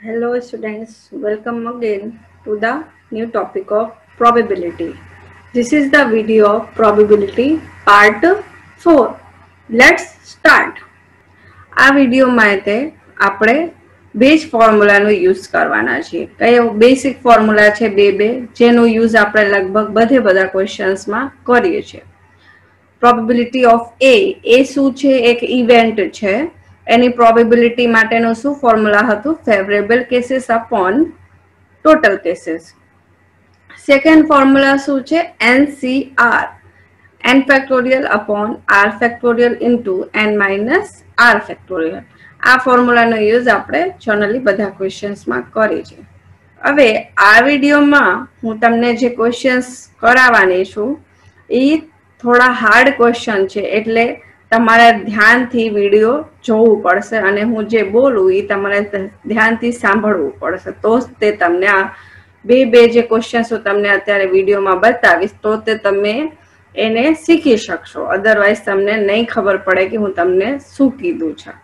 Hello students, welcome again to the new topic of probability. This is the video of probability part 4. Let's start. આ વિડીયોમાં આપણે base ફોર્મ્યુલાનો use કરવાના છે. કયો basic formula છે બે જેનો યુઝ આપણે લગભગ બધા ક્વેશ્ચન્સમાં કરીએ છીએ. પ્રોબેબિલિટી ઓફ એ શું છે? એક ઇવેન્ટ છે. એની પ્રોબેબિલિટી માટેનો શું ફોર્મ્યુલા હતું? Favourable cases upon total cases. Second formula શું છે? NCR, n factorial upon r factorial into n minus r factorial. આ ફોર્મ્યુલાનો યુઝ આપણે જનરલી બધા ક્વેશ્ચન્સમાં કરીએ છીએ. હવે આ વિડીયોમાં હું તમને જે ક્વેશ્ચન્સ કરાવવાની છું એ થોડા હાર્ડ ક્વેશ્ચન છે, એટલે તમારે ધ્યાનથી વિડીયો જોવું પડશે અને હું જે બોલું એ તમારે ધ્યાનથી સાંભળવું પડશે. તો જ તે તમને આ બે જે ક્વેશ્ચન્સ હું તમને અત્યારે વિડીયોમાં બતાવીશ તો તે તમે એને શીખી શકશો. અધરવાઇઝ તમને નહીં ખબર પડે કે હું તમને શું કીધું છે.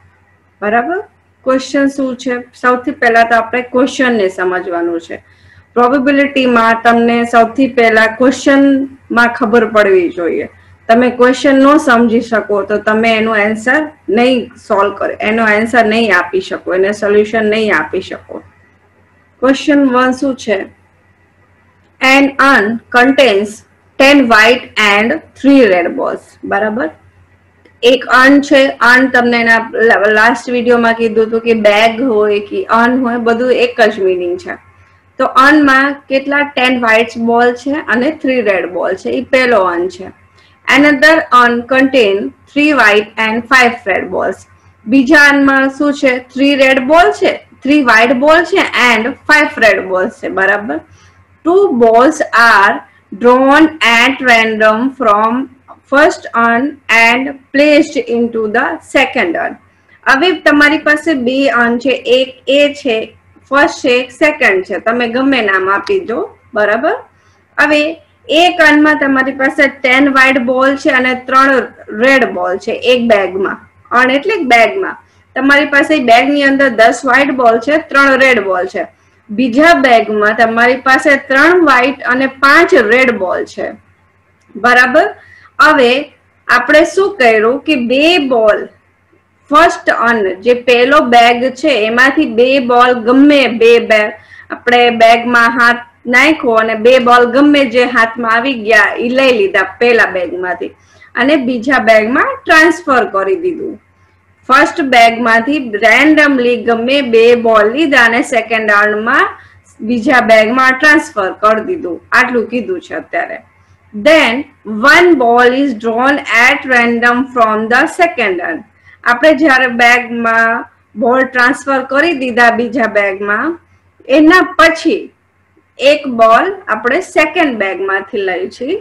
બરાબર? ક્વેશ્ચન શું છે? સૌથી પહેલા તો આપણે ક્વેશ્ચનને સમજવાનું છે. પ્રોબેબિલિટીમાં તમને સૌથી પહેલા ક્વેશ્ચનમાં ખબર પડવી જોઈએ. તમે ક્વેશ્ચન ન સમજી શકો તો તમે એનો આન્સર નહીં સોલ્વ કરો, એનો આન્સર નહીં આપી શકો, એને સોલ્યુશન નહીં આપી શકો. ક્વેશ્ચન 1 શું છે? An urn contains 10 white and 3 red balls. બરાબર? એક અર્ન છે. અર્ન તમને એના લાસ્ટ વિડીયોમાં કીધું હતું કે બેગ હોય કે અર્ન હોય બધું એક જ મીનિંગ છે. તો અર્નમાં કેટલા 10 વ્હાઇટ બોલ છે અને 3 રેડ બોલ છે. એ પહેલો અર્ન છે. Another urn contain 3 white and 5 red balls. બીજા અર્નમાં શું છે? 3 red ball છે, 3 white ball છે and 5 red balls છે. બરાબર? 2 balls are drawn at random from first urn and placed into the second urn. હવે તમારી પાસે બે અર્ન છે, એક એ છે ફર્સ્ટ છે, એક સેકન્ડ છે. તમે ગમે નામ આપી દો. બરાબર? હવે એક અર્નમાં તમારી પાસે 10 વ્હાઇટ બોલ છે અને 3 રેડ બોલ છે એક બેગમાં. અર્ન એટલે બેગમાં તમારી પાસે બેગની અંદર 10 વ્હાઇટ બોલ છે, 3 રેડ બોલ છે. બીજા બેગમાં તમારી પાસે 3 વ્હાઇટ અને 5 રેડ બોલ છે. બરાબર? હવે આપણે શું કર્યું કે બે બોલ ફર્સ્ટ અર્ન જે પહેલો બેગ છે એમાંથી બે બોલ ગમે બે બેગ આપણે બેગમાં હાથ નાખ્યો અને બે બોલ ગમે જે હાથમાં આવી ગયા એ લઈ લીધા પહેલા બેગમાંથી અને બીજા બેગમાં ટ્રાન્સફર કરી દીધું. ફર્સ્ટ બેગમાંથી રેન્ડમલી ગમે બે બોલ લીધા અને સેકન્ડ અર્નમાં બીજા બેગમાં ટ્રાન્સફર કરી દીધું. આટલું કીધું છે અત્યારે. Then one ball is drawn at random from the second urn. આપણે જ્યારે બેગમાં બોલ ટ્રાન્સફર કરી દીધા બીજા બેગમાં, એના પછી એક બોલ આપણે સેકન્ડ બેગમાંથી લઈ છીએ.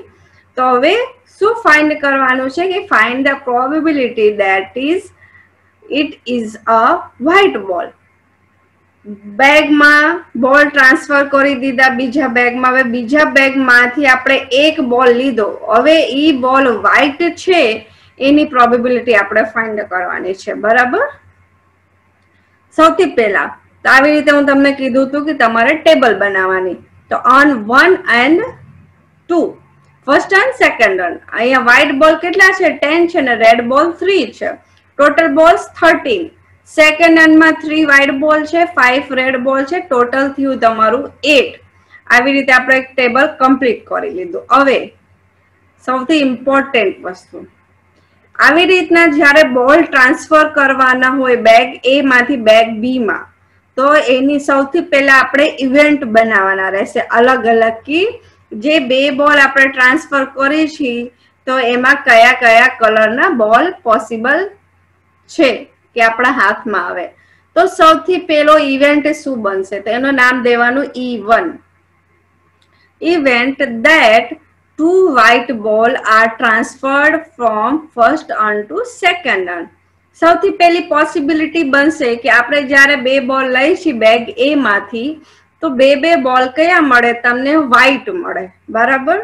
તો હવે શું ફાઇન્ડ કરવાનું છે કે find the probability that is it is a white બોલ. બેગમાં બોલ ટ્રાન્સફર કરી દીધા બીજા બેગમાં. હવે બીજા બેગમાંથી આપણે એક બોલ લીધો. હવે ઈ બોલ વ્હાઇટ છે એની પ્રોબેબિલિટી આપણે ફાઇન્ડ કરવાની છે. બરાબર? સૌથી પહેલા તો આવી રીતે હું તમને કીધું હતું કે તમારે ટેબલ બનાવવાની. તો earn 1 and 2, first earn second earn. અહીંયા વ્હાઇટ બોલ કેટલા છે? 10 છે અને રેડ બોલ 3 છે. Total balls 13. સેકન્ડ અર્નમાં 3 વ્હાઇટ બોલ છે, 5 રેડ બોલ છે. ટોટલ થયું તમારું 8. આવી રીતે આપણે એક ટેબલ કમ્પ્લીટ કરી લીધું. હવે સૌથી ઇમ્પોર્ટન્ટ વસ્તુ, આવી રીતના જ્યારે બોલ ટ્રાન્સફર કરવાના હોય બેગ એ માંથી બેગ બી માં, તો એની સૌથી પહેલા આપણે ઇવેન્ટ બનાવવાના રહેશે અલગ અલગ કે જે બે બોલ આપણે ટ્રાન્સફર કરી છીએ તો એમાં કયા કયા કલરના બોલ પોસિબલ છે કે આપણા હાથમાં આવે. તો સૌથી પહેલો ઇવેન્ટ શું બનશે? તો એનું નામ દેવાનું E1. Event that 2 white ball are transferred from first urn to second urn. સૌથી પહેલી પોસિબિલિટી બનશે કે આપણે જ્યારે બે બોલ લઈ છીએ બેગ એ માંથી તો બે બોલ કયા મળે? તમને વ્હાઇટ મળે. બરાબર?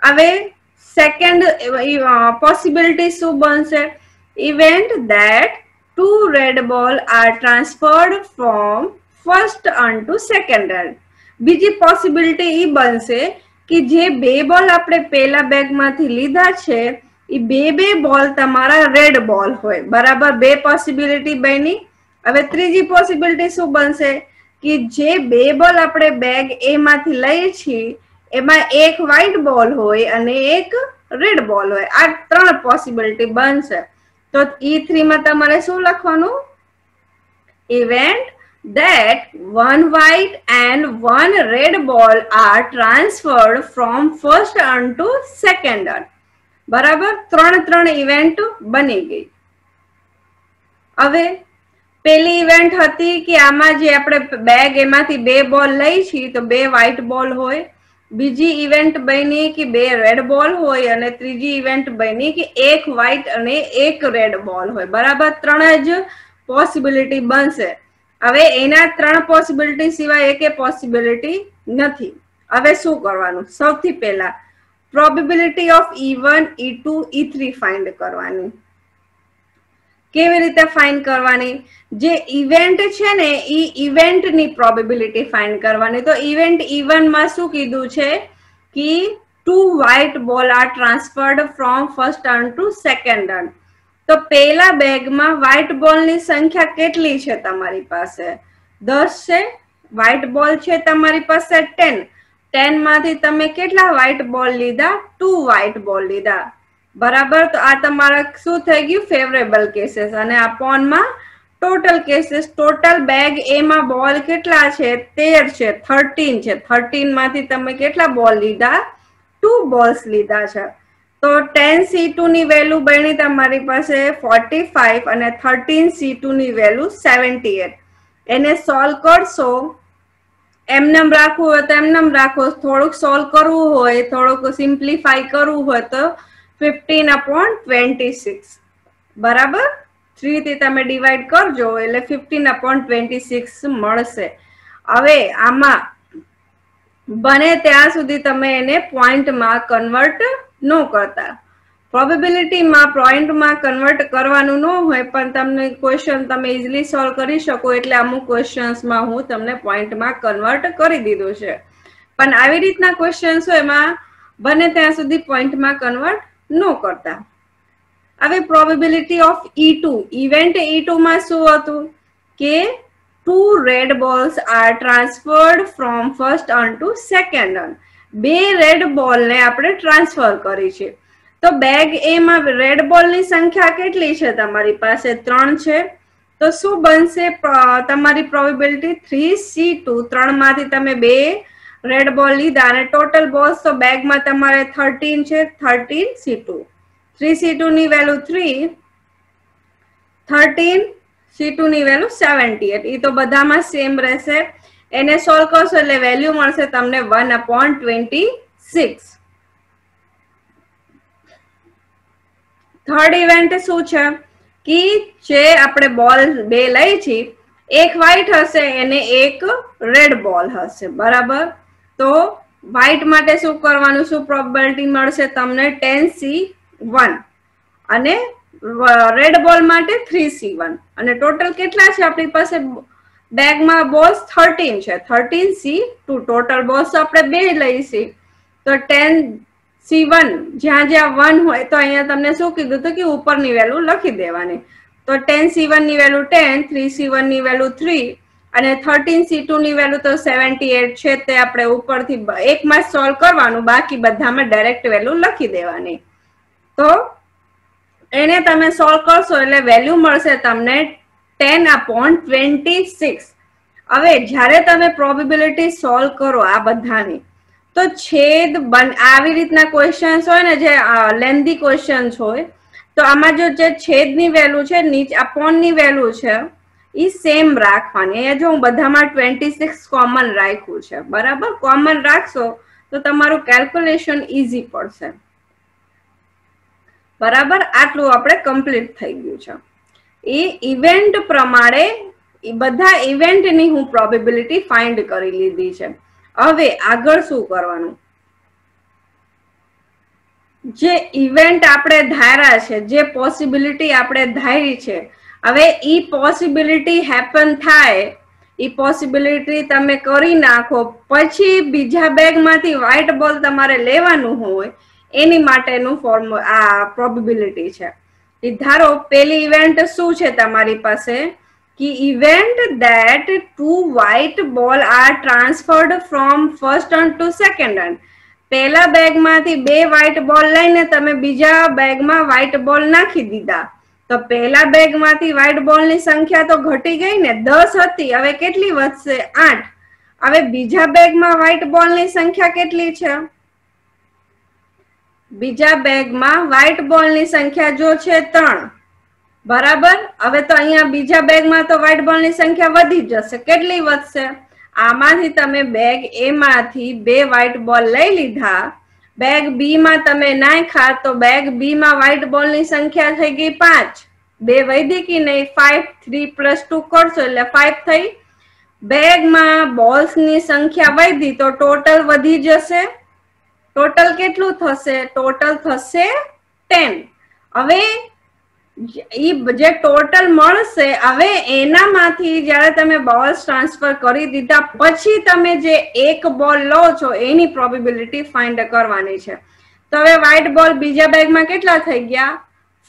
હવે સેકન્ડ પોસિબિલિટી શું બનશે? Event that 2 red ball are transferred from first urn to second and. બીજી પોસિબિલિટી ઈ બનશે કે જે બે બોલ આપણે પેલા બેગમાંથી લીધા છે એ બે બોલ તમારા રેડ બોલ હોય. બરાબર, બે પોસિબિલિટી બની. હવે ત્રીજી પોસિબિલિટી શું બનશે કે જે બે બોલ આપણે બેગ એ માંથી લઈએ છીએ એમાં એક વ્હાઈટ બોલ હોય અને એક રેડ બોલ હોય. આ ત્રણ પોસિબિલિટી બનશે. તો E3 માં તમારે શું લખવાનું? Event that one white and one red ball are transferred from first urn to second urn. બરાબર, ત્રણ ઇવેન્ટ બની ગઈ. હવે પેલી ઇવેન્ટ હતી કે આમાં જે આપણે બેગ એમાંથી બે બોલ લઈ છીએ તો બે વ્હાઈટ બોલ હોય. બીજી ઇવેન્ટ બની કે બે રેડ બોલ હોય અને ત્રીજી ઇવેન્ટ બની કે એક વ્હાઈટ અને એક રેડ બોલ હોય. બરાબર, ત્રણ જ પોસિબિલિટી બનશે. હવે એના ત્રણ પોસિબિલિટી સિવાય એક પોસિબિલિટી નથી. હવે શું કરવાનું? સૌથી પહેલા probability of E1, E2, E3 find કરવાની. કેવી રીતે ફાઇન્ડ કરવાની? જે ઇવેન્ટ છે ને એ ઇવેન્ટની પ્રોબેબિલિટી ફાઇન્ડ કરવાની. તો ઇવેન્ટ E1 માં શું કીધું છે કે 2 white ball are transferred from first urn to second urn. તો પેલા બેગમાં વ્હાઈટ બોલની સંખ્યા કેટલી છે તમારી પાસે? 10 છે. વ્હાઈટ બોલ છે તમારી પાસે 10. 10 માંથી તમે કેટલા વ્હાઈટ બોલ લીધા? 2 વ્હાઈટ બોલ લીધા. બરાબર, તો આ તમારા શું થઈ ગયું? Favourable cases. અને આ પોનમાં ટોટલ કેસીસ. ટોટલ બેગ એમાં બોલ કેટલા છે? 13 છે. 13 છે. 13 માંથી તમે કેટલા બોલ લીધા? 2 બોલ્સ લીધા છે. તો 10C2 ની વેલ્યુ બની તમારી પાસે 45 અને 13C2 ની વેલ્યુ 78. એને સોલ્વ કરશો. એમનેમ રાખવું હોય તો એમનેમ રાખો. થોડુંક સોલ્વ કરવું હોય, થોડુંક સિમ્પ્લિફાઈ કરવું હોય તો 15/26. બરાબર, 3 થી તમે ડિવાઈડ કરજો એટલે 15/26 મળશે. હવે આમાં બને ત્યાં સુધી તમે એને પોઈન્ટમાં કન્વર્ટ ન કરતા. પ્રોબેબિલિટીમાં પોઈન્ટમાં કન્વર્ટ કરવાનું ન હોય પણ તમને ક્વેશ્ચન તમે ઇઝીલી સોલ્વ કરી શકો એટલે અમુક ક્વેશ્ચન્સમાં હું તમને પોઈન્ટમાં કન્વર્ટ કરી દીધું છે. પણ આવી રીતના ક્વેશ્ચન્સ હોય એમાં બને ત્યાં સુધી પોઈન્ટમાં કન્વર્ટ ન કરતા. હવે probability of E2. Event E2 માં શું હતું કે 2 red balls are transferred from first urn to second urn. બે રેડ બોલ ને આપણે ટ્રાન્સફર કરી છે. તો બેગ એ માં રેડ બોલ ની સંખ્યા કેટલી છે તમારી પાસે? 3 છે. તો શું બનશે તમારી પ્રોબેબિલિટી? 3C2. 3 માંથી તમે બે રેડ બોલ લીધા અને ટોટલ બોલ્સ તો બેગમાં તમારે 13 છે. 13C2. 3C2 ની વેલ્યુ 3. 13C2 ની વેલ્યુ 78. એ તો બધામાં સેમ રહેશે. એને સોલ્વ કરશો એટલે વેલ્યુ મળશે તમને 1/26. થર્ડ ઇવેન્ટ શું છે કે જે આપણે બોલ બે લઈ છીએ, એક વ્હાઈટ હશે અને એક રેડ બોલ હશે. બરાબર, તો વ્હાઈટ માટે શું કરવાનું? શું પ્રોબેબિલિટી મળશે તમને? 10C1 અને રેડ બોલ માટે 3C1. અને ટોટલ કેટલા છે આપણી પાસે બેગમાં? બોલ્સ 13 છે. 13C2. ટોટલ બોલ્સ આપણે બે લઈશી તો 10C1 જ્યાં જ્યાં 1 હોય તો અહીંયા તમને શું કીધું હતું કે ઉપરની વેલ્યુ લખી દેવાની. તો 10C1 ની વેલ્યુ 10, 3C1 ની વેલ્યુ 3 અને 13C2 ની વેલ્યુ તો 78 છે. તે આપણે ઉપરથી એકમાં સોલ્વ કરવાનું, બાકી બધામાં ડાયરેક્ટ વેલ્યુ લખી દેવાની. તો એને તમે સોલ્વ કરશો એટલે વેલ્યુ મળશે તમને 10/26. હવે જ્યારે તમે પ્રોબેબિલિટી સોલ્વ કરો આ બધાની તો છેદ આવી રીતના ક્વેશ્ચન્સ હોય ને જે લેન્ધી ક્વેશ્ચન્સ હોય તો આમાં જો જે છેદની વેલ્યુ છે નીચે અપોનની વેલ્યુ છે એ સેમ રાખવાની. અહીંયા જો હું બધામાં 26 કોમન રાખ્યું છે. બરાબર, કોમન રાખશો તો તમારું કેલ્ક્યુલેશન ઈઝી પડશે. બરાબર, આટલું આપણે કમ્પ્લીટ થઈ ગયું છે. એ ઇવેન્ટ પ્રમાણે બધા ઇવેન્ટની હું પ્રોબેબિલિટી ફાઇન્ડ કરી લીધી છે. હવે આગળ શું કરવાનું? જે ઇવેન્ટ આપણે ધાર્યા છે, જે પોસિબિલિટી આપણે ધારી છે, હવે ઈ પોસિબિલિટી હેપન થાય એ પોસિબિલિટી તમે કરી નાખો, પછી બીજા બેગમાંથી વ્હાઈટ બોલ તમારે લેવાનું હોય એની માટેનું આ પ્રોબેબિલિટી છે. ધારો પેલી ઇવેન્ટ શું છે તમારી પાસે કે event that 2 white ball are transferred from first turn to second turn. પહેલા બેગમાંથી 2 વ્હાઈટ બોલ લઈને તમે બીજા બેગમાં વ્હાઈટ બોલ નાખી દીધા, તો પહેલા બેગમાંથી વ્હાઈટ બોલની સંખ્યા તો ઘટી ગઈ ને, 10 હતી, હવે કેટલી વધશે? 8. હવે બીજા બેગમાં વ્હાઈટ બોલની સંખ્યા કેટલી છે? બીજા બેગમાં વ્હાઈટ બોલની સંખ્યા જો છે 3, બરાબર. હવે તો અહીંયા બીજા બેગમાં તો વ્હાઈટ બોલની સંખ્યા વધી જશે. કેટલી વધશે? આમાંથી તમે બેગ એ માંથી 2 વ્હાઈટ બોલ લઈ લીધા, બેગ બી માં તમે નાખ્યા, તો બેગ બી માં વ્હાઈટ બોલ ની સંખ્યા થઈ ગઈ 5. 2 વધી કે નહીં? 5. 3 + 2 કરશો એટલે 5 થઈ. બેગમાં બોલ્સ ની સંખ્યા વધી તો ટોટલ વધી જશે. ટોટલ કેટલું થશે? ટોટલ થશે 10. હવે જે ટોટલ મળશે, હવે એનામાંથી જયારે તમે બોલ્સ ટ્રાન્સફર કરી દીધા પછી તમે જે એક બોલ લો છો એની પ્રોબેબિલિટી ફાઇન્ડ કરવાની છે. તો હવે વ્હાઈટ બોલ બીજા બેગમાં કેટલા થઈ ગયા?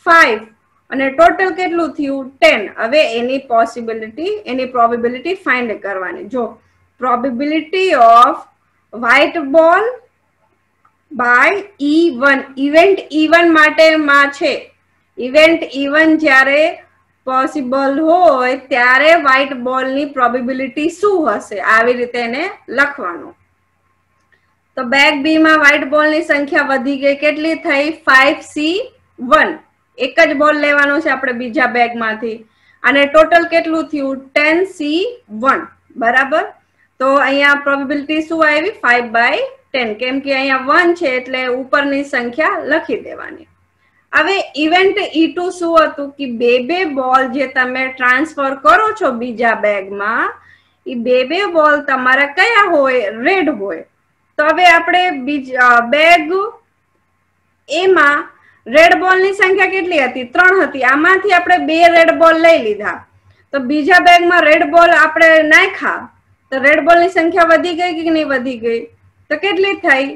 5 અને ટોટલ કેટલું થયું? 10. હવે એની પ્રોબેબિલિટી ફાઇન્ડ કરવાની. જો પ્રોબેબિલિટી ઓફ વ્હાઈટ બોલ બાય E1, ઇવેન્ટ E1 માટેમાં છે. ઇવેન્ટ E1 જ્યારે પોસિબલ હોય ત્યારે વ્હાઈટ બોલની પ્રોબેબિલિટી શું હશે? આવી રીતે એને લખવાનું. તો બેગ બી માં વ્હાઈટ બોલની સંખ્યા વધી ગઈ, કેટલી થઈ? 5C1. એક જ બોલ લેવાનો છે આપણે બીજા બેગમાંથી, અને ટોટલ કેટલું થયું? 10C1. બરાબર. તો અહીંયા પ્રોબેબિલિટી શું આવી? 5/10. કેમ કે અહીંયા 1 છે એટલે ઉપરની સંખ્યા લખી દેવાની. હવે ઇવેન્ટ E2 શું હતું કે 2 બોલ જે તમે ટ્રાન્સફર કરો છો બીજા બેગમાં, એ 2 બોલ તમારા કયા હોય? રેડ હોય. તો હવે આપણે બેગ એમાં રેડ બોલની સંખ્યા કેટલી હતી? 3 હતી. આમાંથી આપણે 2 રેડ બોલ લઈ લીધા, તો બીજા બેગમાં રેડ બોલ આપણે નાખ્યા, તો રેડ બોલની સંખ્યા વધી ગઈ કે નહીં વધી ગઈ? તો કેટલી થઈ?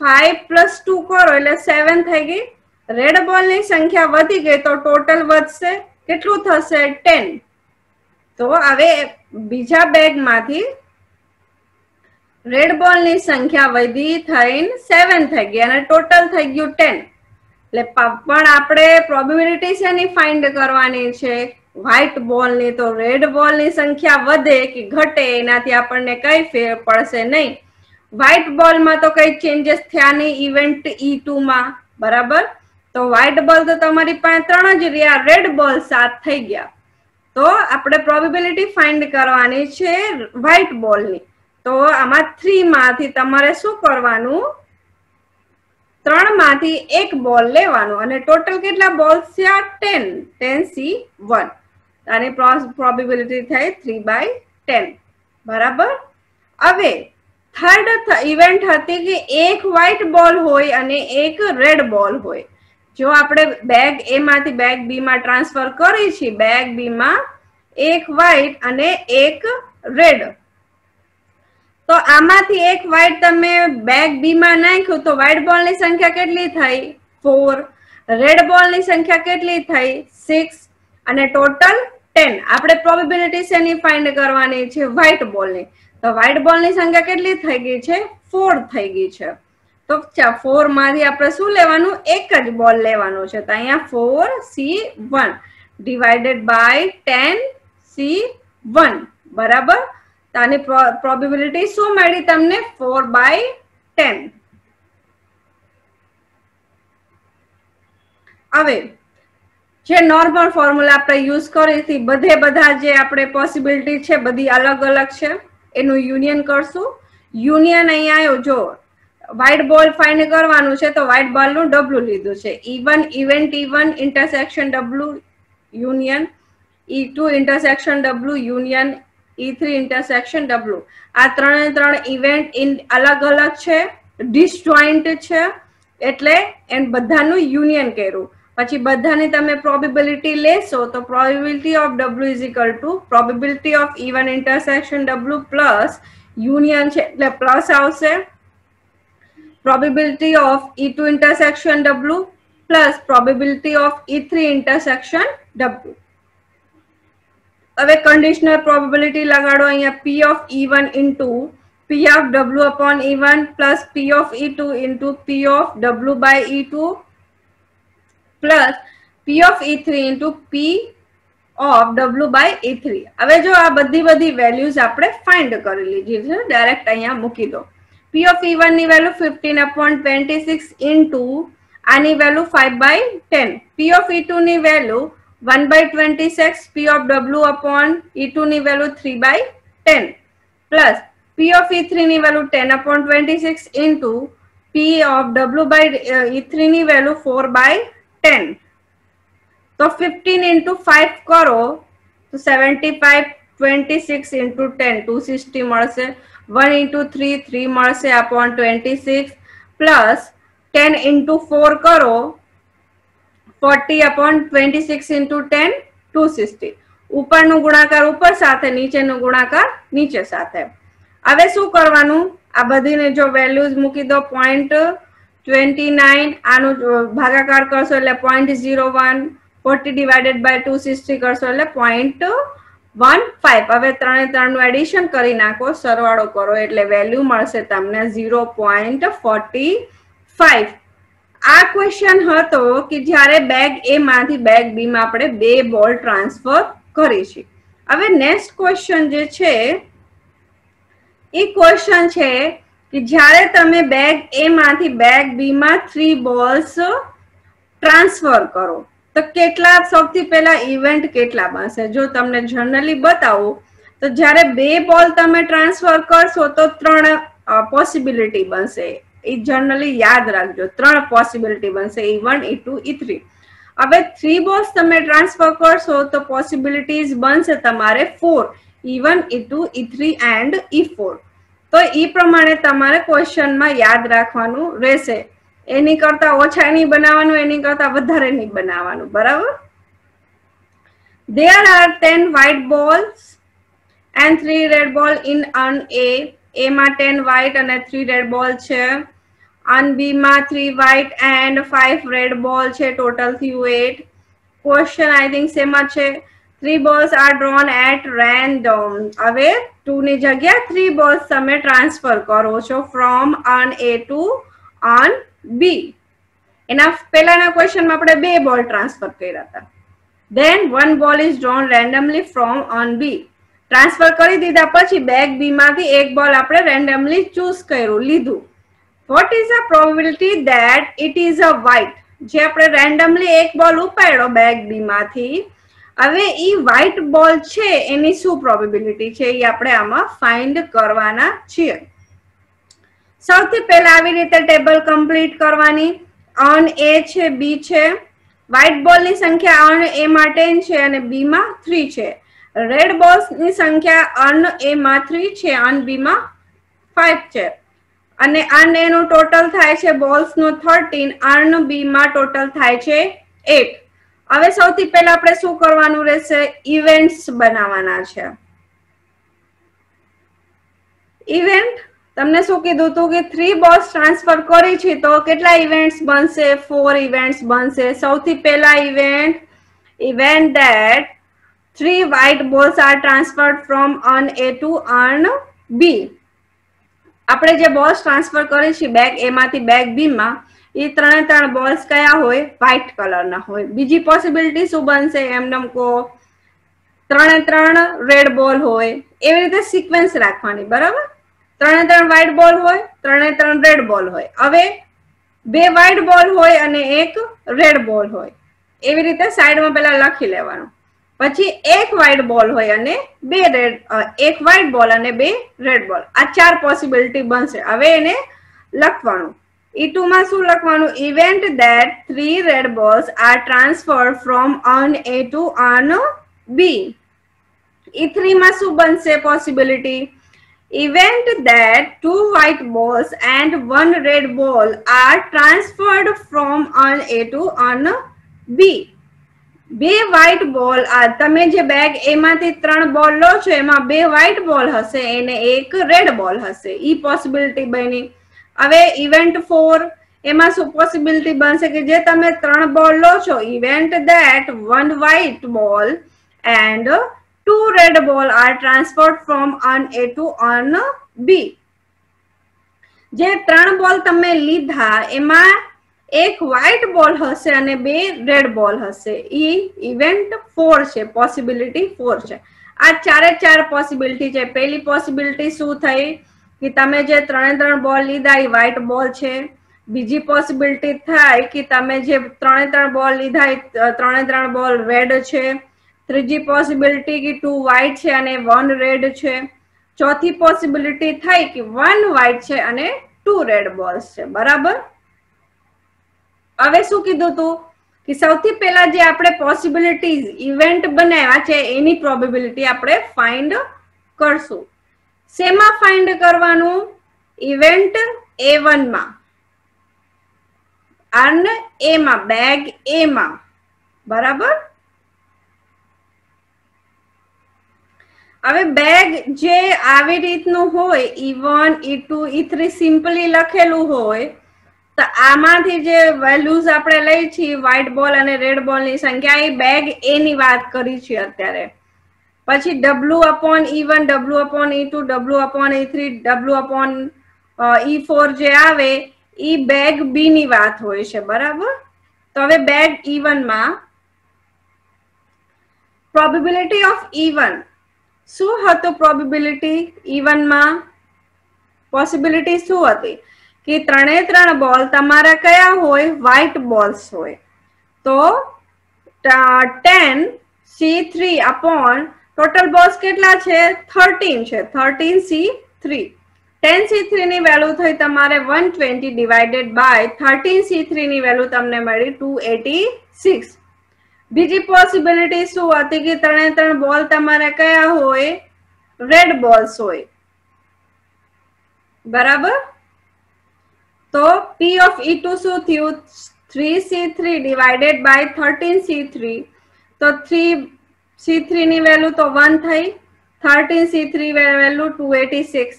5 + 2 કરો એટલે 7 થઈ ગઈ. રેડ બોલ ની સંખ્યા વધી ગઈ તો ટોટલ વધશે, કેટલું થશે? 10. તો હવે બીજા બેગ માંથી રેડ બોલ ની સંખ્યા વધી થઈને 7 થઈ ગઈ અને ટોટલ થઈ ગયું 10. એટલે પણ આપણે પ્રોબેબિલિટી શેની ફાઇન્ડ કરવાની છે? વ્હાઈટ બોલ ની. તો રેડ બોલ ની સંખ્યા વધે કે ઘટે એનાથી આપણને કઈ ફેર પડશે નહીં. વ્હાઈટ બોલ માં તો કઈ ચેન્જીસ થયા નહીં ઇવેન્ટ E2 માં, બરાબર. તો વ્હાઈટ બોલ તો તમારી પાસે 3 જ રહ્યા, રેડ બોલ 7 થઈ ગયા. તો આપણે પ્રોબેબિલિટી ફાઇન્ડ કરવાની છે વ્હાઈટ બોલની. તો આમાં 3 માંથી તમારે શું કરવાનું? 3 માંથી 1 બોલ લેવાનું અને ટોટલ કેટલા બોલ્સ થયા? 10C1. આની પ્રોબેબિલિટી થઈ 3/10. બરાબર. હવે થર્ડ ઇવેન્ટ હતી કે એક વ્હાઈટ બોલ હોય અને એક રેડ બોલ હોય. જો આપણે બેગ એ માંથી બેગ બી માં ટ્રાન્સફર કરી છે, બેગ બી માં એક વ્હાઈટ અને એક રેડ, તો આમાંથી એક વ્હાઈટ તમે બેગ બી માં નાખ્યું તો વ્હાઈટ બોલ ની સંખ્યા કેટલી થઈ? 4. રેડ બોલ ની સંખ્યા કેટલી થઈ? 6 અને ટોટલ 10. આપણે પ્રોબેબિલિટી શેની ફાઇન્ડ કરવાની છે? વ્હાઈટ બોલ ની. તો વ્હાઈટ બોલ ની સંખ્યા કેટલી થઈ ગઈ છે? 4 થઈ ગઈ છે. તો 4 માંથી આપણે શું લેવાનું? એક જ બોલ લેવાનો છે. તો અહીંયા 4C1 ડિવાઇડેડ બાય 10C1. બરાબર. તો આની પ્રોબેબિલિટી શું મળી તમને? 4/10. હવે જે નોર્મલ ફોર્મ્યુલા આપણે યુઝ કરી હતી, બધા જે આપણે પોસિબિલિટી છે બધી અલગ અલગ છે, એનું યુનિયન કરશું. યુનિયન અહીંયા આવ્યો. જો વ્હાઈટ બોલ ફાઇન્ડ કરવાનું છે તો વ્હાઈટ બોલ નું W લીધું છે. Event E1 intersection W union E2 intersection W union E3 intersection W. આ 3 ઇવેન્ટ અલગ અલગ છે, ડિસજોઇન્ટ છે, એટલે બધાનું યુનિયન કર્યું. પછી બધાની તમે પ્રોબેબિલિટી લેશો તો probability of W is equal to probability of E1 intersection W plus union છે એટલે પ્લસ આવશે, probability of E2 intersection W plus probability of E3 intersection W. હવે કન્ડિશનલ પ્રોબેબિલિટી લગાડો અહીંયા P of E1 into P of W upon E1 plus P of E2 into P of W by E2 plus P of E3 into P of W by E3. હવે જો આ બધી values આપણે find કરી લીધી છે, direct અહીંયા મૂકી દો. P of E1 ની વેલ્યુ 15 upon 26 into આની value 5 by 10. P of E2 ની value 1 by 26, P of W upon E2 ની value 3 by 10 plus P of E3 ની value 10 upon 26 into P of W by E3 ની value 4 by 10. તો 15 into 5 કરો તો 75, 26 into 10 260 મળશે, 1 into 3 3 મળશે upon 26 plus 10 into 4 કરો 40 upon 26 into 10 260. ઉપરનું ગુણાકાર ઉપર સાથે, નીચેનું ગુણાકાર નીચે સાથે. હવે શું કરવાનું, આ બધીને જો વેલ્યુઝ મૂકી દો 0.29, આનું ભાગાકાર કરશો એટલે 0.01, 40 ડિવાઇડેડ બાય 260 કરશો એટલે 0.15. હવે ત્રણે ત્રણનું એડિશન કરી નાખો, સરવાળો કરો એટલે વેલ્યુ મળશે તમને 0.45. આ ક્વેશ્ચન હતો કે જ્યારે બેગ એ માંથી બેગ બી માં આપણે 2 બોલ ટ્રાન્સફર કરી છે. હવે નેક્સ્ટ ક્વેશ્ચન જે છે એ ક્વેશ્ચન છે કે જ્યારે તમે બેગ એ માંથી બેગ બી માં 3 બોલ્સ ટ્રાન્સફર કરો તો કેટલા, સૌથી પહેલા ઇવેન્ટ કેટલા બનશે. જો તમને જનરલી બતાવું તો જ્યારે 2 બોલ તમે ટ્રાન્સફર કરશો તો 3 પોસિબિલિટી બનશે. એ જનરલી યાદ રાખજો, 3 પોસિબિલિટી બનશે, E1, E2, E3. હવે 3 બોલ્સ તમે ટ્રાન્સફર કરશો તો પોસિબિલિટીઝ બનશે તમારે 4, E1, E2, E3 and E4. તો એ પ્રમાણે તમારે ક્વેશ્ચનમાં યાદ રાખવાનું રહેશે. એની કરતા ઓછા નહીં બનાવવાનું, એની કરતા વધારે નહીં બનાવવાનું, બરાબર. There are 10 white balls and 3 red ball in an A. A માં 10 white અને 3 red ball છે. અન B માં 3 white and 5 red ball છે, ટોટલ થયું 8. ક્વેશ્ચન આઈ થિંક સેમ જ છે. 3 balls are drawn at random. હવે 2 ની જગ્યા 3 balls તમે ટ્રાન્સફર કરો છો from an A to an B. એના પહેલાના ક્વેશ્ચનમાં આપણે 2 બોલ ટ્રાન્સફર કર્યા હતા. Then 1 ball is drawn randomly from an B. Transfer કરી દીધા પછી બેગ બી માંથી 1 બોલ આપણે રેન્ડમલી ચૂઝ કર્યું, લીધું. What is the probability that it is a white? જે આપણે રેન્ડમલી 1 બોલ ઉપાડ્યો બેગ બી માંથી, હવે ઈ વ્હાઇટ બોલ છે એની શું પ્રોબેબિલિટી છે એ આપણે આમાં ફાઇન્ડ કરવાના છીએ. સૌથી પહેલા આવી રીતે ટેબલ કમ્પ્લીટ કરવાની. અન એ છે, બી છે. વ્હાઇટ બોલ ની સંખ્યા અન એ માં 10 છે અને બી માં 3 છે. રેડ બોલ્સ ની સંખ્યા અન એ માં 3 છે, અન બી માં 5 છે અને અન એ નું ટોટલ થાય છે બોલ્સ નું 13, અન બી માં ટોટલ થાય છે 8. હવે સૌથી પહેલા આપણે શું કરવાનું રહેશે, ઇવેન્ટ્સ બનાવવાના છે. ઇવેન્ટ તમને શું કીધું હતું કે 3 બોલ્સ ટ્રાન્સફર કરી છે તો કેટલા ઇવેન્ટ્સ બનશે, 4 ઇવેન્ટ્સ બનશે. સૌથી પહેલા event that 3 white balls are transferred from an A to an B. આપણે જે બોલ્સ ટ્રાન્સફર કરી છે બેગ એ માંથી બેગ બી માં, એ 3 બોલ્સ કયા હોય, વ્હાઇટ કલરના હોય. બીજી પોસિબિલિટી શું બનશે, એમને કહો 3 રેડ બોલ હોય. એવી રીતે સિક્વન્સ રાખવાની, બરાબર. 3 વ્હાઇટ બોલ હોય, 3 રેડ બોલ હોય. હવે 2 વ્હાઇટ બોલ હોય અને 1 રેડ બોલ હોય. એવી રીતે સાઈડમાં પહેલા લખી લેવાનું. પછી 1 વ્હાઇટ બોલ હોય અને 1 વ્હાઇટ બોલ અને 2 રેડ બોલ. આ 4 પોસિબિલિટી બનશે. હવે એને લખવાનું. E2 માં શું લખવાનું, event that 3 red balls are transferred from an A to an B. E3 માં શું બનશે possibility, event that 2 white balls and 1 red ball are transferred from an A to an બી, બે વ્હાઈટ બોલ, આ તમે જે બેગ એ માંથી 3 બોલ લો છો એમાં 2 વ્હાઈટ બોલ હશે અને 1 રેડ બોલ હશે. ઈ પોસિબિલિટી બની. હવે ઇવેન્ટ 4 એમાં શું પોસિબિલિટી બનશે કે જે તમે 3 બોલ લો છો, event that 1 white ball and 2 red ball are transferred from urn A to urn B. જે 3 બોલ તમે લીધા એમાં 1 વ્હાઈટ બોલ હશે અને 2 રેડ બોલ હશે. ઈ ઇવેન્ટ 4 છે, પોસિબિલિટી 4 છે. આ ચારે ચાર પોસિબિલિટી છે. પહેલી પોસિબિલિટી શું થઈ કે તમે જે 3 બોલ લીધા એ વ્હાઈટ બોલ છે. બીજી પોસિબિલિટી થાય કે તમે જે 3 બોલ લીધા એ 3 બોલ રેડ છે. ત્રીજી પોસિબિલિટી કે 2 વ્હાઈટ છે અને 1 રેડ છે. ચોથી પોસિબિલિટી થાય કે 1 વ્હાઈટ છે અને 2 રેડ બોલ્સ છે. બરાબર. હવે શું કીધું તું કે સૌથી પહેલા જે આપણે પોસિબિલિટીઝ ઇવેન્ટ બનાવ્યા છે એની પ્રોબેબિલિટી આપણે ફાઇન્ડ કરશું. શેમાં ફાઇન્ડ કરવાનું? ઇવેન્ટ A1 માં અને A માં, બેગ A માં. બરાબર. હવે બેગ જે આવી રીતનું હોય, E1, E2, E3 સિમ્પલી લખેલું હોય તો આમાંથી જે વેલ્યુઝ આપણે લઈ છીએ વ્હાઈટ બોલ અને રેડ બોલ ની સંખ્યા, એ બેગ A ની વાત કરી છે અત્યારે. પછી W/E1, W/E2, W/E3, W/E4 જે આવે એ બેગ B ની વાત હોય છે. બરાબર. તો હવે બેગ E1 માં પ્રોબેબિલિટી ઓફ E1 શું હતું? પ્રોબેબિલિટી E1 માં પોસિબિલિટી શું હતી કે 3 બોલ તમારા કયા હોય? વ્હાઈટ બોલ્સ હોય. તો 10C3 અપોન ટોટલ બોલ્સ કેટલા છે? 13 છે. 13C3. 10C3 ની વેલ્યુ થઈ તમારે 120 ડિવાઇડેડ બાય 13C3 ની વેલ્યુ તમને મળી 286. બીજી પોસિબિલિટી શું હતી કે 3 બોલ તમારે કયા હોય? રેડ બોલ્સ હોય. બરાબર. તો P of E2 શું થયું? 3C3 divided by 13C3. તો 3C3 ની વેલ્યુ તો 1 થઈ, 13C3 વેલ્યુ 286.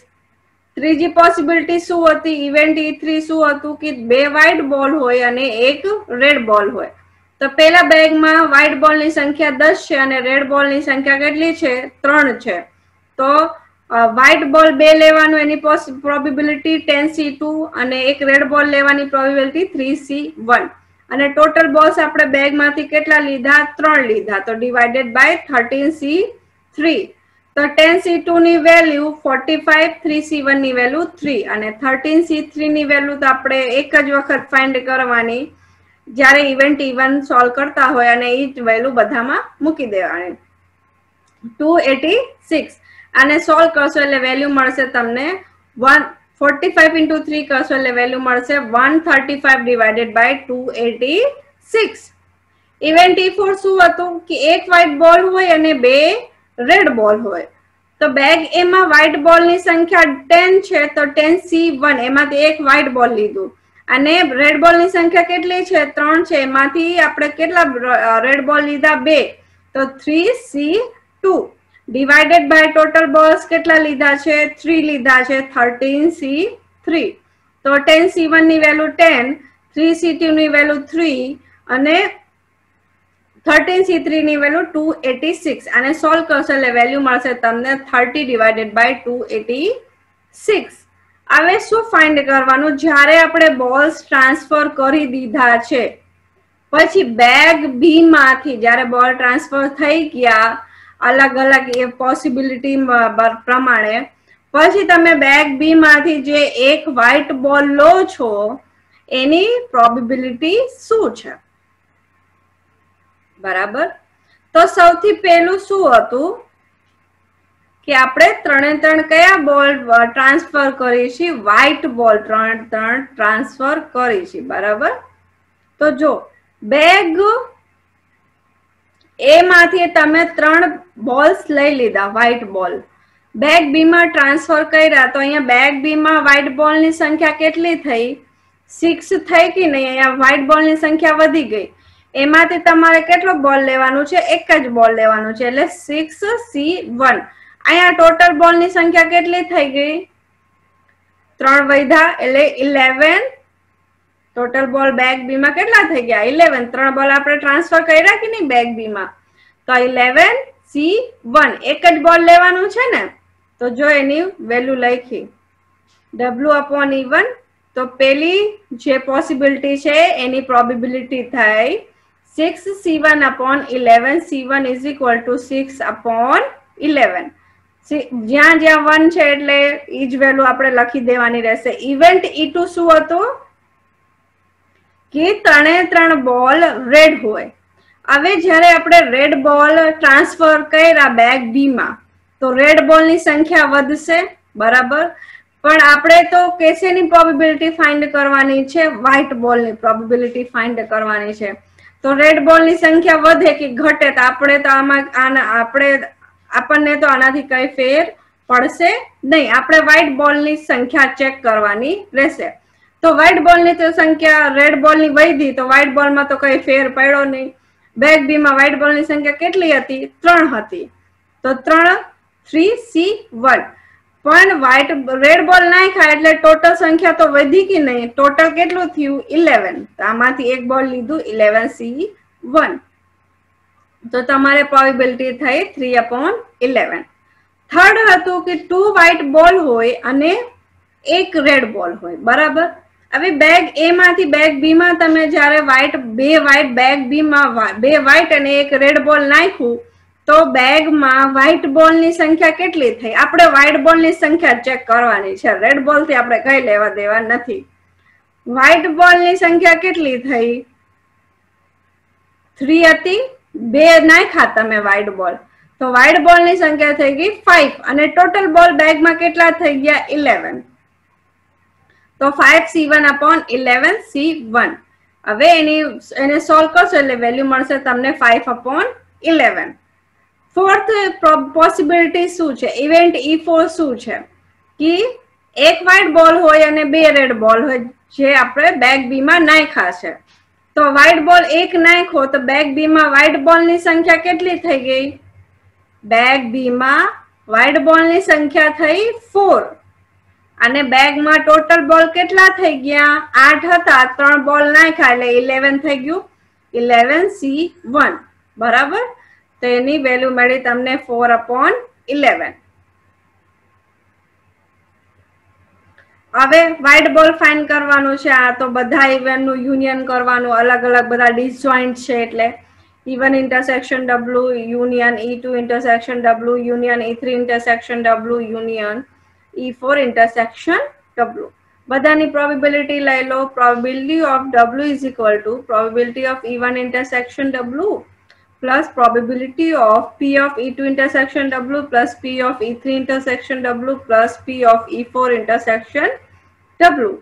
ત્રીજી પોસિબિલિટી શું હતી? ઇવેન્ટ E3 શું હતું કે 2 વ્હાઈટ બોલ હોય અને 1 રેડ બોલ હોય. તો પેલા બેગમાં વ્હાઈટ બોલ ની સંખ્યા 10 છે અને રેડ બોલ ની સંખ્યા કેટલી છે? 3 છે. તો વ્હાઈટ બોલ 2 લેવાનું એની પ્રોબેબિલિટી 10C2 અને 1 રેડ બોલ લેવાની પ્રોબેબિલિટી 3C1. અને ટોટલ બોલ્સ આપણે બેગ માંથી કેટલા લીધા? 3 લીધા. તો ડિવાઇડેડ બાય 13C3. તો 10C2 ની વેલ્યુ 45, 3C1 ની વેલ્યુ 3 અને 13C3 ની વેલ્યુ તો આપણે એક જ વખત ફાઇન્ડ કરવાની જ્યારે ઇવેન્ટ E1 સોલ્વ કરતા હોય અને એ જ વેલ્યુ બધામાં મૂકી દેવાની. 286. આને સોલ્વ કરશો એટલે વેલ્યુ મળશે તમને 45 into 3 કરશો એટલે વેલ્યુ મળશે 135 ડિવાઇડેડ બાય 286. ઇવેન્ટ E4 શું હતું કે 1 વ્હાઈટ બોલ હોય અને 2 રેડ બોલ હોય. તો બેગ એમાં વ્હાઈટ બોલ ની સંખ્યા 10 છે. તો 10C1 એમાંથી 1 વ્હાઈટ બોલ લીધું અને રેડ બોલ ની સંખ્યા કેટલી છે? 3 છે. એમાંથી આપણે કેટલા રેડ બોલ લીધા? 2. તો 3C2 divided by total balls કેટલા લીધા છે? 3 લીધા છે. 13C3. તો 10C1 ની વેલ્યુ 10, 3C2 ની વેલ્યુ 3 અને 13C3 ની વેલ્યુ 286. અને સોલ્વ કરશો એટલે વેલ્યુ મળશે તમને 30 ડિવાઇડેડ બાય 286. હવે શું ફાઇન્ડ કરવાનું? જ્યારે આપણે બોલ્સ ટ્રાન્સફર કરી દીધા છે પછી બેગ બી માંથી જ્યારે બોલ ટ્રાન્સફર થઈ ગયા અલગ અલગ એ પોસિબિલિટી પ્રમાણે, પછી તમે બેગ બી માંથી જે 1 વ્હાઈટ બોલ લો છો એની પ્રોબેબિલિટી શું છે? બરાબર. તો સૌથી પહેલું શું હતું કે આપણે 3 કયા બોલ ટ્રાન્સફર કરી છે? વ્હાઈટ બોલ 3 ટ્રાન્સફર કરી છે. બરાબર. તો જો બેગ એ માંથી તમે 3 બોલ્સ લઈ લીધા વ્હાઈટ બોલ, બેગ બી માં ટ્રાન્સફર કર્યા. તો અહીંયા બેગ બી માં વ્હાઈટ બોલ ની સંખ્યા કેટલી થઈ? 6 થઈ કે નહીં? અહીંયા વ્હાઈટ બોલ ની સંખ્યા વધી ગઈ એમાંથી તમારે કેટલો બોલ લેવાનું છે? એક જ બોલ લેવાનું છે, એટલે 6C1. અહીંયા ટોટલ બોલ ની સંખ્યા કેટલી થઈ ગઈ? 3 વધ્યા એટલે 11. ટોટલ બોલ બેગ બી માં કેટલા થઈ ગયા? 11. 3 બોલ આપણે ટ્રાન્સફર કર્યા કે નહીં બેગ બી માં, તો 11C1 એક જ બોલ લેવાનું છે ને. તો જો એની વેલ્યુ લખી W/E1, તો પેલી જે પોસિબિલિટી છે એની પ્રોબેબિલિટી થઈ 6C1/11. C1 is equal to 6/11. જ્યાં જ્યાં 1 છે એટલે ઈ જ વેલ્યુ આપણે લખી દેવાની રહેશે. ઇવેન્ટ E2 શું હતું કે 3 બોલ રેડ હોય. હવે જ્યારે આપણે રેડ બોલ ટ્રાન્સફર કર્યા બેગ બી માં, તો રેડ બોલ ની સંખ્યા વધશે, બરાબર. પણ આપણે તો કેસેની પ્રોબેબિલિટી ફાઇન્ડ કરવાની છે? વ્હાઇટ બોલ ની પ્રોબેબિલિટી ફાઇન્ડ કરવાની છે. તો રેડ બોલ ની સંખ્યા વધે કે ઘટે, તો આપણે તો આપણને તો આનાથી કઈ ફેર પડશે નહીં. આપણે વ્હાઇટ બોલ ની સંખ્યા ચેક કરવાની રહેશે. તો વ્હાઇટ બોલ ની તો સંખ્યા રેડ બોલ ની વધી, તો વ્હાઇટ બોલ માં તો કઈ ફેર પડ્યો નહીં. બેગ બી માં વ્હાઇટ બોલ ની સંખ્યા કેટલી હતી? 3 હતી. તો 3C1. પણ રેડ બોલ નાખ્યા એટલે ટોટલ સંખ્યા તો વધી કે નહીં? ટોટલ કેટલું થયું? 11. તો આમાંથી એક બોલ લીધું, 11C1. તો તમારે પ્રોબેબિલિટી થઈ 3/11. થર્ડ હતું કે 2 વ્હાઇટ બોલ હોય અને એક રેડ બોલ હોય, બરાબર. હવે બેગ એ માંથી બેગ બી માં તમે જયારે બે વ્હાઇટ બેગ બી માં 2 વ્હાઇટ અને એક રેડ બોલ નાખ્યું, તો બેગમાં વ્હાઇટ બોલ ની સંખ્યા કેટલી થઈ? આપણે વ્હાઇટ બોલ ની સંખ્યા ચેક કરવાની છે, રેડ બોલ થી આપણે કઈ લેવા દેવા નથી. વ્હાઇટ બોલ ની સંખ્યા કેટલી થઈ? 3 હતી. 2 નાખ્યા તમે વ્હાઇટ બોલ, તો વ્હાઇટ બોલ ની સંખ્યા થઈ ગઈ 5. અને ટોટલ બોલ બેગમાં કેટલા થઈ ગયા? 11. તો 5C1/11C1. હવે એને સોલ્વ કરશો એટલે વેલ્યુ મળશે તમને 5/11. ફોર્થ પોસિબિલિટી શું છે? ઇવેન્ટ E4 શું છે કે એક વ્હાઇટ બોલ હોય અને 2 રેડ બોલ હોય, જે આપણે બેગ બી માં નાખ્યા છે. તો વ્હાઇટ બોલ એક નાખ્યો, તો બેગ બી માં વ્હાઇટ બોલ ની સંખ્યા કેટલી થઈ ગઈ? બેગ બી માં વ્હાઇટ બોલ ની સંખ્યા થઈ 4. અને બેગમાં ટોટલ બોલ કેટલા થઈ ગયા? 8 હતા. 3 બોલ નાખ્યા એટલે 11 થઈ ગયું, 11C1, બરાબર. તો એની વેલ્યુ મળી તમને 4/11. હવે વ્હાઇટ બોલ ફાઇન્ડ કરવાનું છે. આ તો બધા ઇવેન્ટ નું યુનિયન કરવાનું, અલગ અલગ બધા ડિસજોઇન્ટ છે, એટલે E1 intersection W union E2 intersection W union E3 intersection W union E4 intersection W. બધાની પ્રોબેબિલિટી લઈ લો. Probability of W is equal to probability of E1 intersection W plus probability of P of E2 intersection W plus P of E3 intersection W plus P of E4 intersection W.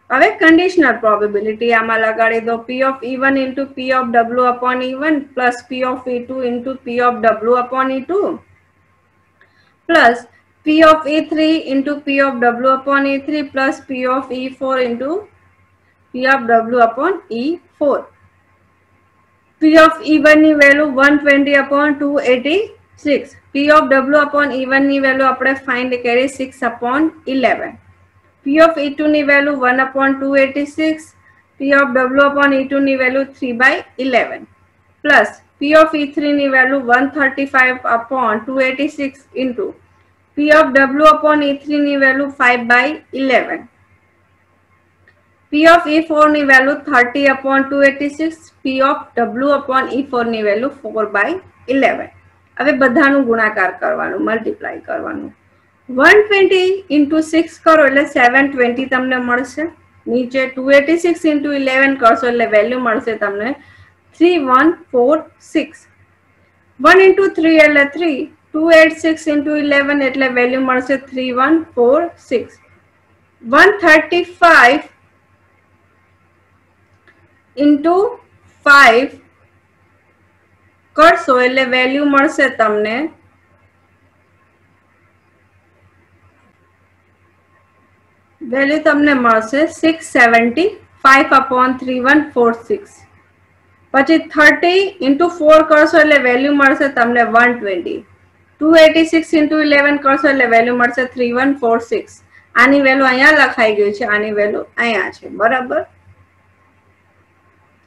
હવે conditional probability આમાં લગાડી દો. P of E1 into P of W upon E1 plus P of E2 into P of W upon E2 plus P of E3 into P of W upon E3 plus P of E4 into P of W upon E4. P of E1 ની value 120/286. P of W upon E1 ની value આપણે find કરી 6/11. P of E2 ની value 1/286. P of W upon E2 ની value 3/11 plus P of E3 ની value 135/286 into P of W upon E3 ની value 5/11. P of E4 ની value 30/286. P of W upon E4 ની value 4/11. હવે બધાનું ગુણાકાર કરવાનું, મલ્ટીપ્લાય કરવાનું. 120 into 6 કરો એટલે 720 તમને મળશે. નીચે 286 into 11 કરશો એટલે વેલ્યુ મળશે તમને 3146. 1 into 3 એટલે 3. 286 into 11 એટલે વેલ્યુ મળશે 3146. 135 into 5 કરશો એટલે વેલ્યુ મળશે તમને 675/3146. પછી 30 into 4 કરશો એટલે વેલ્યુ મળશે તમને 120. 286 into 11 કરશો એટલે વેલ્યુ મળશે 3146. આની વેલ્યુ અહીંયા લખાઈ ગઈ છે, આની વેલ્યુ અહીંયા છે. બરાબર,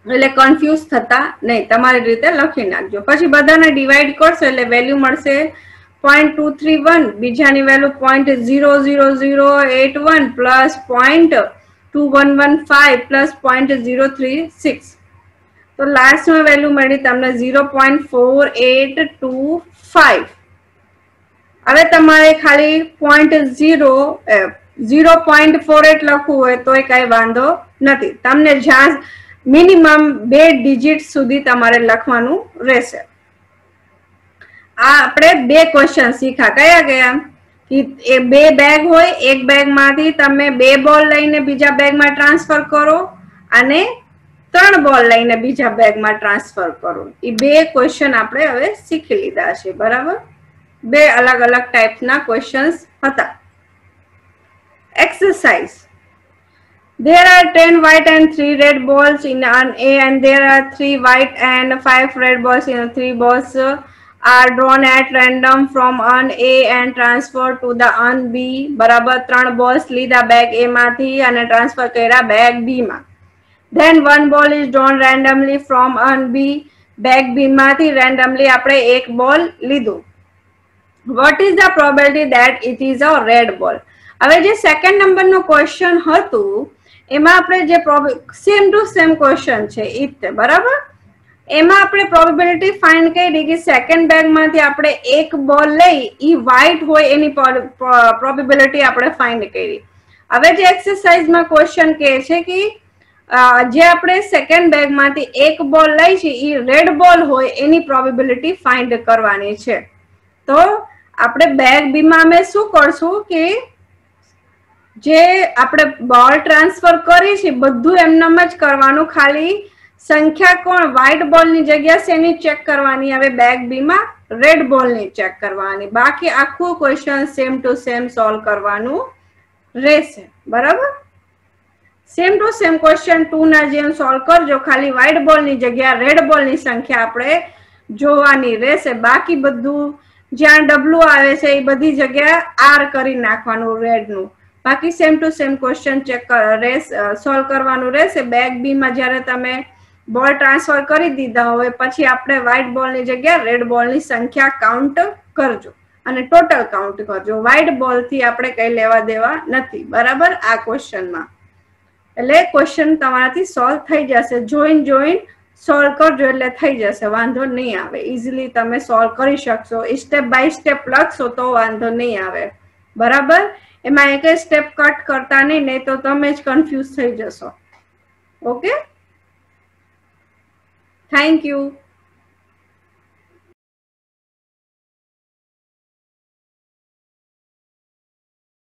એટલે કન્ફ્યુઝ થતા નહીં, તમારી રીતે લખી નાખજો. પછી બધાને ડિવાઈડ કરશો એટલે વેલ્યુ મળશે 0.231, બીજાની વેલ્યુ 0.00081 પ્લસ 0.2115 પ્લસ 0.036. તો લાસ્ટમાં વેલ્યુ મળી તમને 0.4825. હવે તમારે ખાલી 0.48 લખવું હોય તો કઈ વાંધો નથી. તમને જ્યાં મિનિમમ 2 ડિજિટ સુધી તમારે લખવાનું રહેશે. આ આપણે 2 ક્વેશ્ચન શીખ્યા. કયા ગયા? કે 2 બેગ હોય, એક બેગમાંથી તમે 2 બોલ લઈને બીજા બેગમાં ટ્રાન્સફર કરો અને 3 બોલ લઈને બીજા બેગમાં ટ્રાન્સફર કરો. એ 2 ક્વેશ્ચન આપણે હવે શીખી લીધા છે. બરાબર, 2 અલગ અલગ ટાઈપના ક્વેશ્ચન્સ હતા. Exercise. There are 10 white and 3 red balls in an A, and there are 3 white and 5 red balls in 3 balls are drawn at random from an A and transferred to the an B. બરાબર, 3 balls લીધા bag A માંથી અને transfer કર્યા bag B માં. Then 1 ball is drawn randomly from an B. Bag B માંથી randomly આપણે એક બોલ લીધું. What is the probability that it is a red ball? હવે જે સેકન્ડ નંબરનો ક્વેશ્ચન હતું એમાં આપણે જે સેમ ટુ સેમ ક્વેશ્ચન છે ઈ જ. બરાબર, એમાં આપણે પ્રોબેબિલિટી ફાઇન્ડ કરી કે સેકન્ડ બેગમાંથી આપણે એક બોલ લઈ ઈ વ્હાઇટ હોય એની પ્રોબેબિલિટી આપણે ફાઇન્ડ કરી. હવે જે એક્સરસાઇઝમાં ક્વેશ્ચન કહે છે કે જે આપણે સેકન્ડ બેગમાંથી એક બોલ લઈ છે ઈ રેડ બોલ હોય એની પ્રોબેબિલિટી ફાઇન્ડ કરવાની છે. તો આપણે બેગ બીમાં અમે શું કરશું કે જે આપણે બોલ ટ્રાન્સફર કરી છે બધું એમનેમ જ કરવાનું, ખાલી સંખ્યા કોણ વ્હાઇટ બોલની જગ્યા શેની ચેક કરવાની, હવે બેગ બી માં રેડ બોલની ચેક કરવાની. બાકી આખું question same to same solve કરવાનું રહેશે. બરાબર, સેમ ટુ સેમ ક્વેશ્ચન 2 ના જેમ સોલ્વ કરજો, ખાલી વ્હાઇટ બોલની જગ્યા રેડ બોલની સંખ્યા આપણે જોવાની રહેશે. બાકી બધું જ્યાં ડબલું આવે છે એ બધી જગ્યા આર કરી નાખવાનું રેડનું. બાકી same to same question check solve કરવાનું રહેશે. બેગ બી માં જ્યારે તમે બોલ ટ્રાન્સફર કરી દીધા હોય પછી આપણે વ્હાઇટ બોલની જગ્યા રેડ બોલની સંખ્યા કાઉન્ટ કરજો અને ટોટલ કાઉન્ટ કરજો. વ્હાઇટ બોલ થી આપણે કઈ લેવા દેવા નથી. બરાબર, આ ક્વેશ્ચનમાં એટલે ક્વેશ્ચન તમારાથી સોલ્વ થઈ જશે. જોઈન સોલ્વ કરજો એટલે થઈ જશે, વાંધો નહીં આવે. ઇઝીલી તમે સોલ્વ કરી શકશો. સ્ટેપ બાય સ્ટેપ લખશો તો વાંધો નહીં આવે. બરાબર, એમાં એક સ્ટેપ કટ કરતા નહીં તો તમે જ કન્ફ્યુઝ થઈ જશો. Okay, thank you.